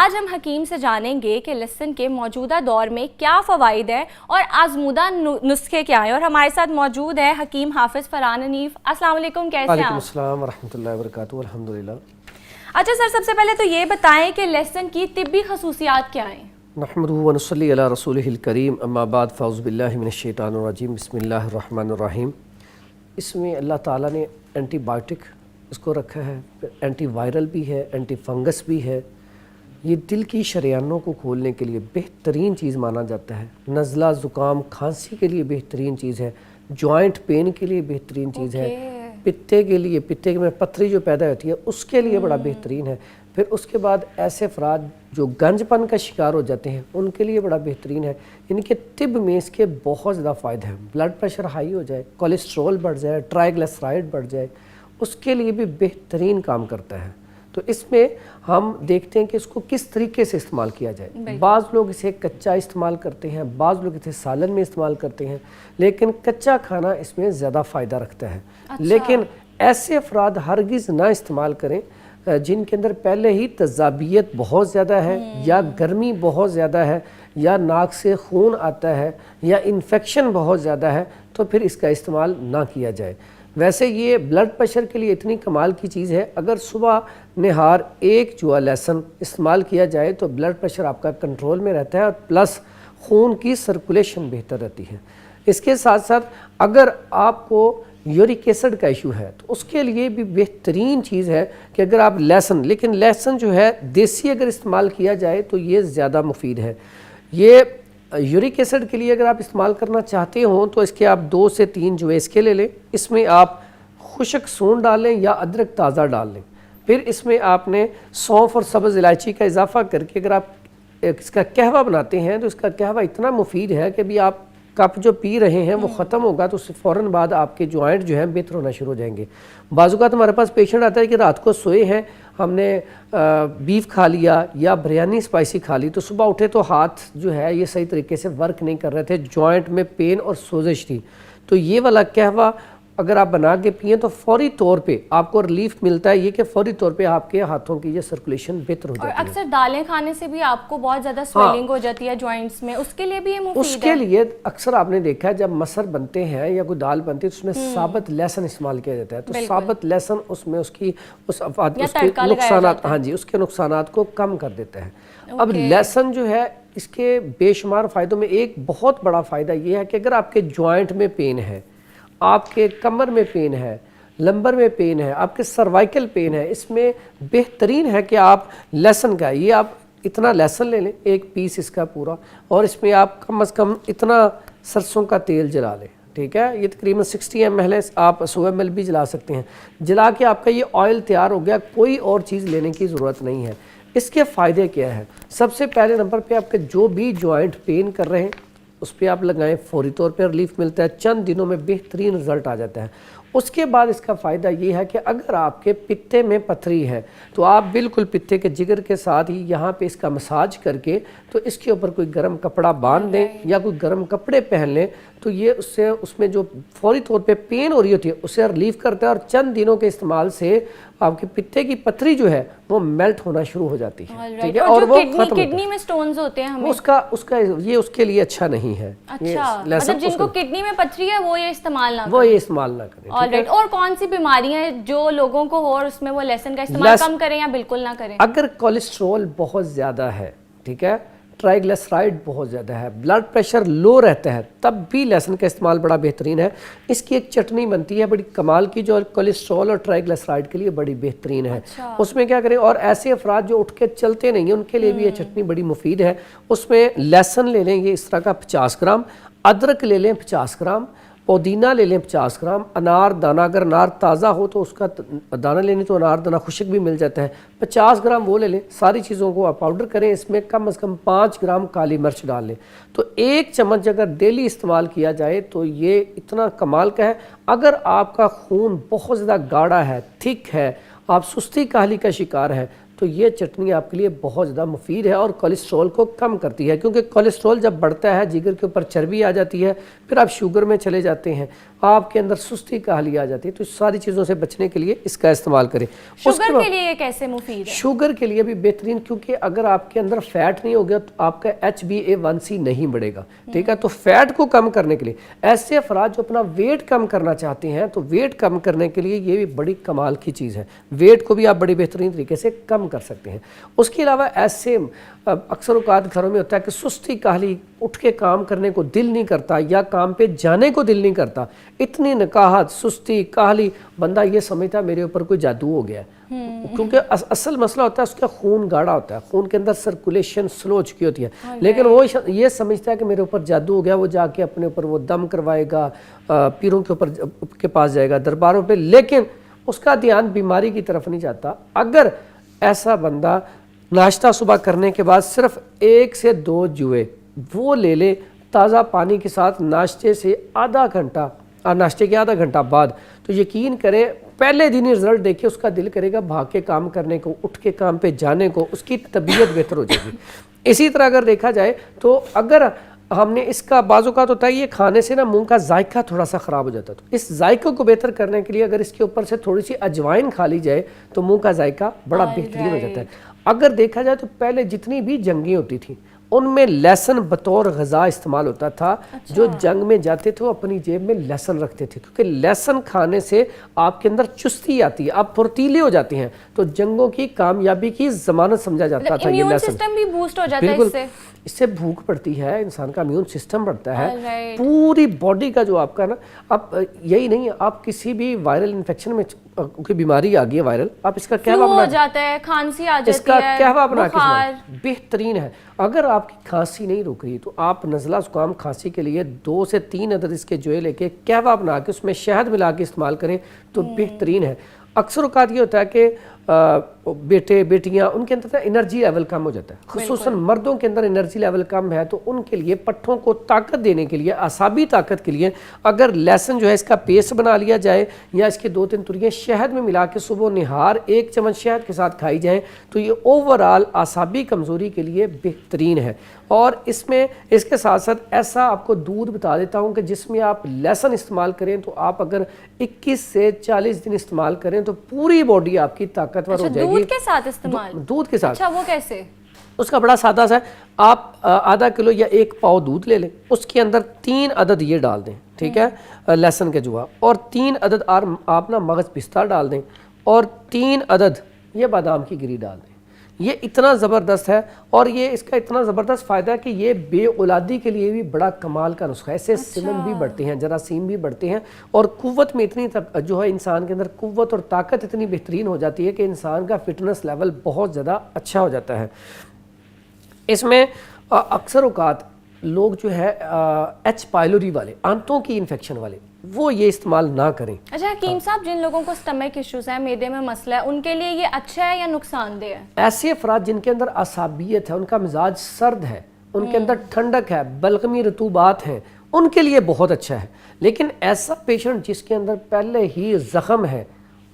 آج ہم حکیم سے جانیں گے کہ لہسن کے موجودہ دور میں کیا فوائد ہیں اور آزمودہ نسخے کیا ہیں، اور ہمارے ساتھ موجود ہے حکیم حافظ فرحان حنیف۔ السلام علیکم، کیسے ہیں آپ؟ وعلیکم السلام ورحمۃ اللہ وبرکاتہ، الحمدللہ۔ اچھا سر، سب سے پہلے تو یہ بتائیں کہ لہسن کی طبی خصوصیات کیا ہیں؟ نحمدہ و نصلی علی رسولہ الکریم، اما بعد، فاعوذ باللہ من الشیطان الرجیم، بسم اللہ الرحمن الرحیم۔ اس میں اللہ تعالیٰ نے اینٹی بائیوٹک اس کو رکھا ہے، اینٹی وائرل بھی ہے، اینٹی فنگس بھی ہے۔ یہ دل کی شریانوں کو کھولنے کے لیے بہترین چیز مانا جاتا ہے، نزلہ زکام کھانسی کے لیے بہترین چیز ہے، جوائنٹ پین کے لیے بہترین چیز ہے، پتے کے لیے، پتے میں پتھری جو پیدا ہوتی ہے اس کے لیے بڑا بہترین ہے۔ پھر اس کے بعد ایسے افراد جو گنج پن کا شکار ہو جاتے ہیں ان کے لیے بڑا بہترین ہے۔ یعنی کہ طب میں اس کے بہت زیادہ فائدے ہیں۔ بلڈ پریشر ہائی ہو جائے، کولیسٹرول بڑھ جائے، ٹرائیگلیسرائڈ بڑھ جائے، اس کے لیے بھی بہترین کام کرتا ہے۔ تو اس میں ہم دیکھتے ہیں کہ اس کو کس طریقے سے استعمال کیا جائے۔ بعض لوگ اسے کچا استعمال کرتے ہیں، بعض لوگ اسے سالن میں استعمال کرتے ہیں، لیکن کچا کھانا اس میں زیادہ فائدہ رکھتا ہے۔ لیکن ایسے افراد ہرگز نہ استعمال کریں جن کے اندر پہلے ہی تذابیت بہت زیادہ ہے، یا گرمی بہت زیادہ ہے، یا ناک سے خون آتا ہے، یا انفیکشن بہت زیادہ ہے، تو پھر اس کا استعمال نہ کیا جائے۔ ویسے یہ بلڈ پریشر کے لیے اتنی کمال کی چیز ہے، اگر صبح نہار ایک جوا لہسن استعمال کیا جائے تو بلڈ پریشر آپ کا کنٹرول میں رہتا ہے، اور پلس خون کی سرکولیشن بہتر رہتی ہے۔ اس کے ساتھ ساتھ اگر آپ کو یورک ایسڈ کا ایشو ہے تو اس کے لیے بھی بہترین چیز ہے کہ اگر آپ لہسن، لیکن لہسن جو ہے دیسی اگر استعمال کیا جائے تو یہ زیادہ مفید ہے۔ یہ یورک ایسڈ کے لیے اگر آپ استعمال کرنا چاہتے ہوں تو اس کے آپ 2 سے 3 جویسکے لے لیں، اس میں آپ خشک سون ڈال لیں یا ادرک تازہ ڈال لیں، پھر اس میں آپ نے سونف اور سبز الائچی کا اضافہ کر کے اگر آپ اس کا قہوہ بناتے ہیں تو اس کا قہوہ اتنا مفید ہے کہ بھی آپ کپ جو پی رہے ہیں وہ ختم ہوگا تو اس سے فوراً بعد آپ کے جوائنٹ جو ہیں بہتر ہونا شروع ہو جائیں گے۔ بعض اوقات ہمارے پاس پیشنٹ آتا ہے کہ رات کو سوئے ہیں، ہم نے بیف کھا لیا یا بریانی اسپائسی کھا لی، تو صبح اٹھے تو ہاتھ جو ہے یہ صحیح طریقے سے ورک نہیں کر رہے تھے، جوائنٹ میں پین اور سوزش تھی۔ تو یہ والا قہوہ اگر آپ بنا کے پئیں تو فوری طور پہ آپ کو ریلیف ملتا ہے، یہ کہ فوری طور پہ آپ کے ہاتھوں کی یہ سرکولیشن بہتر ہو جاتی ہے۔ اور اکثر دالیں کھانے سے بھی آپ کو بہت زیادہ سویلنگ ہو جاتی ہے جوائنٹس میں، اس کے لیے بھی یہ مفید ہے؟ اس کے لیے اکثر آپ نے دیکھا ہے جب مسر بنتے ہیں یا کوئی دال بنتی ہے تو اس میں ثابت لہسن استعمال کیا جاتا ہے، تو ثابت لہسن اس میں اس کے نقصانات، ہاں جی، اس کے نقصانات کو کم کر دیتا ہے۔ اب لہسن جو ہے اس کے بے شمار فائدوں میں ایک بہت بڑا فائدہ یہ ہے کہ اگر آپ کے جوائنٹ میں پین ہے، آپ کے کمر میں پین ہے، لمبر میں پین ہے، آپ کے سروائکل پین ہے، اس میں بہترین ہے کہ آپ لہسن کا، یہ آپ اتنا لہسن لے لیں، 1 پیس اس کا پورا، اور اس میں آپ کم از کم اتنا سرسوں کا تیل جلا لیں، ٹھیک ہے؟ یہ تقریباً 60 ml ہے، آپ 100 ml بھی جلا سکتے ہیں۔ جلا کے آپ کا یہ آئل تیار ہو گیا، کوئی اور چیز لینے کی ضرورت نہیں ہے۔ اس کے فائدے کیا ہیں؟ سب سے پہلے نمبر پہ آپ کے جو بھی جوائنٹ پین کر رہے ہیں اس پہ آپ لگائیں، فوری طور پہ ریلیف ملتا ہے، چند دنوں میں بہترین رزلٹ آ جاتا ہے۔ اس کے بعد اس کا فائدہ یہ ہے کہ اگر آپ کے پتے میں پتھری ہے تو آپ بالکل پتے کے جگر کے ساتھ ہی یہاں پہ اس کا مساج کر کے تو اس کے اوپر کوئی گرم کپڑا باندھ دیں یا کوئی گرم کپڑے پہن لیں تو یہ اس میں جو فوری طور پہ پین ہو رہی ہوتی ہے اسے ریلیف کرتا ہے، اور چند دنوں کے استعمال سے آپ کے پتے کی پتھری جو ہے وہ میلٹ ہونا شروع ہو جاتی ہے، ٹھیک ہے؟ اور وہ کڈنی میں سٹونز ہوتے ہیں ہمیں یہ اس کے لیے اچھا نہیں ہے۔ اچھا، مطلب جن کو کڈنی میں پتھری ہے وہ یہ استعمال نہ کریں۔ اور کون سی بیماریاں ہیں جو لوگوں کو ہو اور اس میں وہ لہسن کا استعمال کم کریں یا بالکل نہ کریں؟ اگر کولیسٹرول بہت زیادہ ہے، ٹھیک ہے، ٹرائیگلیسرائڈ بہت زیادہ ہے، بلڈ پریشر لو رہتا ہے، تب بھی لہسن کا استعمال بڑا بہترین ہے۔ اس کی ایک چٹنی بنتی ہے بڑی کمال کی جو کولیسٹرول اور ٹرائیگلیسرائڈ کے لیے بڑی بہترین ہے۔ اس میں کیا کریں، اور ایسے افراد جو اٹھ کے چلتے نہیں ہیں ان کے لیے بھی یہ چٹنی بڑی مفید ہے۔ اس میں لہسن لے لیں یہ اس طرح کا 50 گرام، ادرک لے لیں 50 گرام، پودینہ لے لیں 50 گرام، انار دانہ، اگر انار تازہ ہو تو اس کا دانہ لینے تو انار دانہ خشک بھی مل جاتا ہے، 50 گرام وہ لے لیں۔ ساری چیزوں کو آپ پاؤڈر کریں، اس میں کم از کم 5 گرام کالی مرچ ڈال لیں، تو 1 چمچ اگر ڈیلی استعمال کیا جائے تو یہ اتنا کمال کا ہے۔ اگر آپ کا خون بہت زیادہ گاڑھا ہے، تھک ہے، آپ سستی کاہلی کا شکار ہے تو یہ چٹنی آپ کے لیے بہت زیادہ مفید ہے اور کولیسٹرول کو کم کرتی ہے، کیونکہ کولیسٹرول جب بڑھتا ہے جگر کے اوپر چربی آ جاتی ہے، پھر آپ شوگر میں چلے جاتے ہیں، آپ کے اندر سستی کاہلی آ جاتی ہے، تو اس ساری چیزوں سے بچنے کے لیے اس کا استعمال کریں۔ شوگر کے لیے یہ کیسے مفید ہے؟ شوگر کے لیے بھی بہترین، کیونکہ اگر آپ کے اندر فیٹ نہیں ہوگا تو آپ کا HbA1c نہیں بڑھے گا، ٹھیک ہے؟ تو فیٹ کو کم کرنے کے لیے ایسے افراد جو اپنا ویٹ کم کرنا چاہتے ہیں تو ویٹ کم کرنے کے لیے یہ بھی بڑی کمال کی چیز ہے، ویٹ کو بھی آپ بڑی بہترین طریقے سے کم کر سکتے ہیں۔ اس کے علاوہ ایسے اکثر اوقات گھروں میں ہوتا ہے کہ سستی کاہلی، اٹھ کے کام کرنے کو دل نہیں کرتا یا کام پہ جانے کو دل نہیں کرتا، اتنی نکاہت، سستی کاہلی، بندہ یہ سمجھتا ہے میرے اوپر کوئی جادو ہو گیا ہے، کیونکہ اصل مسئلہ ہوتا ہے اس کا خون گاڑھا ہوتا ہے، خون کے اندر سرکولیشن سلو ہو چکی ہوتی ہے، لیکن وہ یہ سمجھتا ہے کہ میرے اوپر جادو ہو گیا، وہ جا کے اپنے اوپر وہ دم کروائے گا، پیروں کے اوپر کے پاس جائے گا، درباروں پہ، لیکن اس کا دھیان بیماری کی طرف نہیں جاتا۔ اگر ایسا بندہ ناشتہ صبح کرنے کے بعد صرف 1 سے 2 جوئے وہ لے لے تازہ پانی کے ساتھ ناشتے سے ناشتے کے آدھا گھنٹہ بعد، تو یقین کریں پہلے دن ہی رزلٹ دیکھے اس کا دل کرے گا بھاگ کے کام کرنے کو، اٹھ کے کام پہ جانے کو، اس کی طبیعت بہتر ہو جائے گی۔ اسی طرح اگر دیکھا جائے تو اگر ہم نے اس کا بعض اوقات ہوتا ہے یہ کھانے سے نا منہ کا ذائقہ تھوڑا سا خراب ہو جاتا ہے، تو اس ذائقے کو بہتر کرنے کے لیے اگر اس کے اوپر سے تھوڑی سی اجوائن کھا لی جائے تو منہ کا ذائقہ بڑا بہترین ہو جاتا ہے۔ اگر دیکھا جائے تو پہلے جتنی بھی جنگیں ہوتی تھیں ان میں لہسن بطور غذا استعمال ہوتا تھا، جو جنگ میں جاتے تھے وہ اپنی جیب میں لہسن رکھتے تھے، کیونکہ لہسن کھانے سے آپ کے اندر چستی آتی ہے، آپ پھرتیلے ہو جاتے ہیں، تو جنگوں کی کامیابی کی ضمانت سمجھا جاتا تھا یہ امیون لہسن۔ سسٹم بھی بوسٹ ہو جاتا ہے اس سے، اس سے بھوک پڑتی ہے، انسان کا امیون سسٹم بڑھتا ہے، پوری باڈی کا جو آپ کا نا، اب یہی نہیں، آپ کسی بھی وائرل انفیکشن میں کوئی بیماری آ گئی ہے وائرل، آپ اس کا قہوہ ہو جاتا ہے، کھانسی آ جاتی ہے، اس کا قہوہ بنا کے بہترین ہے۔ اگر آپ کی کھانسی نہیں رک رہی تو آپ نزلہ زکام کھانسی کے لیے 2 سے 3 عدد اس کے جوئے لے کے قہوہ بنا کے اس میں شہد ملا کے استعمال کریں تو بہترین ہے۔ اکثر اوقات یہ ہوتا ہے کہ بیٹے بیٹیاں ان کے اندر انرجی لیول کم ہو جاتا ہے، خصوصاً مردوں کے اندر انرجی لیول کم ہے، تو ان کے لیے پٹھوں کو طاقت دینے کے لیے، اعصابی طاقت کے لیے اگر لہسن جو ہے اس کا پیسٹ بنا لیا جائے یا اس کے 2-3 تریاں شہد میں ملا کے صبح نہار 1 چمچ شہد کے ساتھ کھائی جائیں تو یہ اوورآل اعصابی کمزوری کے لیے بہترین ہے۔ اور اس میں اس کے ساتھ ساتھ ایسا آپ کو دودھ بتا دیتا ہوں کہ جس میں آپ لہسن استعمال کریں تو آپ اگر 21 سے 40 دن استعمال کریں تو پوری باڈی آپ کی طاقتور ہو جائے گی۔ دودھ کے ساتھ استعمال؟ دودھ کے ساتھ۔ اچھا، وہ کیسے؟ اس کا بڑا سادہ سا ہے، آپ آدھا کلو یا 1 پاؤ دودھ لے لیں، اس کے اندر 3 عدد یہ ڈال دیں، ٹھیک ہے، لہسن کے جوا، اور 3 عدد آپ نا مغز پستہ ڈال دیں، اور 3 عدد یہ بادام کی گری ڈال دیں۔ یہ اتنا زبردست ہے، اور یہ اس کا اتنا زبردست فائدہ ہے کہ یہ بے اولادی کے لیے بھی بڑا کمال کا نسخہ ہے، اس سے سمن بھی بڑھتے ہیں، جراثیم بھی بڑھتے ہیں، اور قوت میں اتنی جو ہے انسان کے اندر قوت اور طاقت اتنی بہترین ہو جاتی ہے کہ انسان کا فٹنس لیول بہت زیادہ اچھا ہو جاتا ہے۔ اس میں اکثر اوقات لوگ جو ہے ایچ پائلوری والے، آنتوں کی انفیکشن والے، وہ یہ استعمال نہ کریں۔ اچھا حکیم صاحب، جن لوگوں کو سٹمک ایشوز ہیں، معدے میں مسئلہ ہے، ان کے لیے یہ اچھا ہے یا نقصان دہ ہے؟ ایسے افراد جن کے اندر اعصابیت ہے، ان کا مزاج سرد ہے، ان کے اندر ٹھنڈک ہے، بلغمی رطوبات ہیں، ان کے لیے بہت اچھا ہے، لیکن ایسا پیشنٹ جس کے اندر پہلے ہی زخم ہے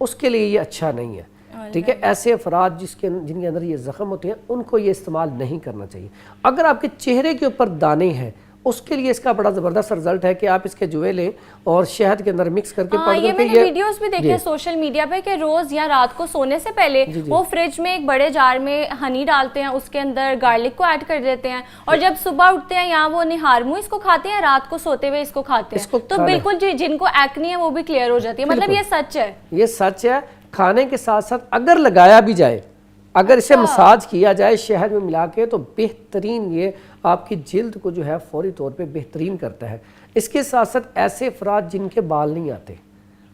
اس کے لیے یہ اچھا نہیں ہے، ٹھیک ہے۔ ایسے افراد جن کے اندر یہ زخم ہوتے ہیں ان کو یہ استعمال نہیں کرنا چاہیے۔ اگر آپ کے چہرے کے اوپر دانے ہیں اس کے لیے اس کا بڑا زبردست رزلٹ ہے کہ آپ اس کے جوئے لیں اور شہد کے اندر مکس کر کے یہ میں نے ویڈیوز بھی دیکھے سوشل میڈیا پہ کہ روز یا رات کو سونے سے پہلے وہ فریج میں ایک بڑے جار میں ہنی ڈالتے ہیں، اس کے اندر گارلک کو ایڈ کر دیتے ہیں، اور جب صبح اٹھتے ہیں یا وہ نہار منہ اس کو کھاتے ہیں، رات کو سوتے ہوئے اس کو کھاتے ہیں، تو بالکل جن کو ایکنی ہے وہ بھی کلیئر ہو جاتی ہے۔ مطلب یہ سچ ہے؟ یہ سچ ہے۔ کھانے کے ساتھ ساتھ اگر لگایا بھی جائے، اگر اسے مساج کیا جائے شہد میں ملا کے، تو بہترین یہ آپ کی جلد کو جو ہے فوری طور پہ بہترین کرتا ہے۔ اس کے ساتھ ساتھ ایسے افراد جن کے بال نہیں آتے،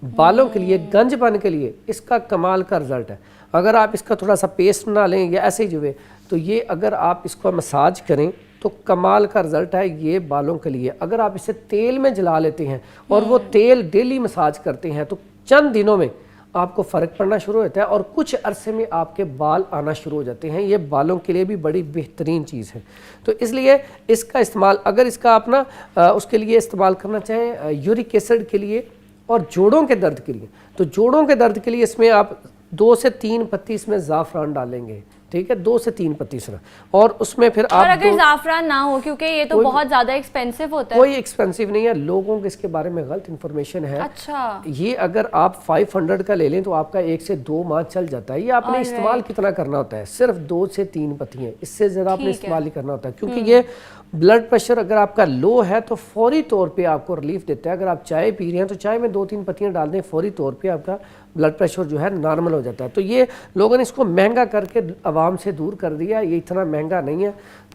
بالوں کے لیے، گنج پن کے لیے اس کا کمال کا رزلٹ ہے۔ اگر آپ اس کا تھوڑا سا پیسٹ بنا لیں یا ایسے ہی جو ہے، تو یہ اگر آپ اس کو مساج کریں تو کمال کا رزلٹ ہے یہ بالوں کے لیے۔ اگر آپ اسے تیل میں جلا لیتے ہیں اور وہ تیل ڈیلی مساج کرتے ہیں تو چند دنوں میں آپ کو فرق پڑنا شروع ہوتا ہے اور کچھ عرصے میں آپ کے بال آنا شروع ہو جاتے ہیں۔ یہ بالوں کے لیے بھی بڑی بہترین چیز ہے، تو اس لیے اس کا استعمال اگر اس کا اپنا اس کے لیے استعمال کرنا چاہیں یورک ایسڈ کے لیے اور جوڑوں کے درد کے لیے، تو جوڑوں کے درد کے لیے اس میں آپ 2 سے 3 پتی اس میں زعفران ڈالیں گے، ٹھیک ہے، 2 سے 3 پتی صرف، اور اس میں پھر اور آپ اگر زعفران نہ ہو کیونکہ یہ تو بہت زیادہ ایکسپینسو ہوتا ہے. کوئی ایکسپینسو نہیں ہے، لوگوں کو اس کے بارے میں غلط انفارمیشن ہے. اچھا یہ اگر آپ 500 کا لے لیں تو آپ کا 1 سے 2 ماہ چل جاتا ہے. یہ آپ نے استعمال کتنا کرنا ہوتا ہے؟ صرف 2 سے 3 پتی ہیں، اس سے زیادہ آپ نے استعمال نہیں کرنا ہوتا ہے، کیونکہ یہ بلڈ پریشر اگر آپ کا لو ہے تو فوری طور پہ آپ کو ریلیف دیتا ہے. اگر آپ چائے پی رہے ہیں تو چائے میں 2-3 پتیاں ڈال دیں، فوری طور پہ آپ کا بلڈ پریشر جو ہے نارمل ہو جاتا ہے. تو یہ لوگوں نے اس کو مہنگا کر کے عوام سے دور کر دیا. یہ اتنا مہنگا نہیں ہے،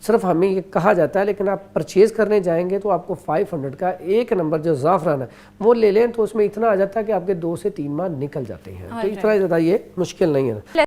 صرف ہمیں یہ کہا جاتا ہے، لیکن آپ پرچیز کرنے جائیں گے تو آپ کو 500 کا ایک نمبر جو زعفران ہے وہ لے لیں تو اس میں اتنا آ جاتا ہے کہ آپ کے 2 سے 3 ماہ نکل جاتے ہیں. تو اتنا زیادہ یہ مشکل نہیں ہے.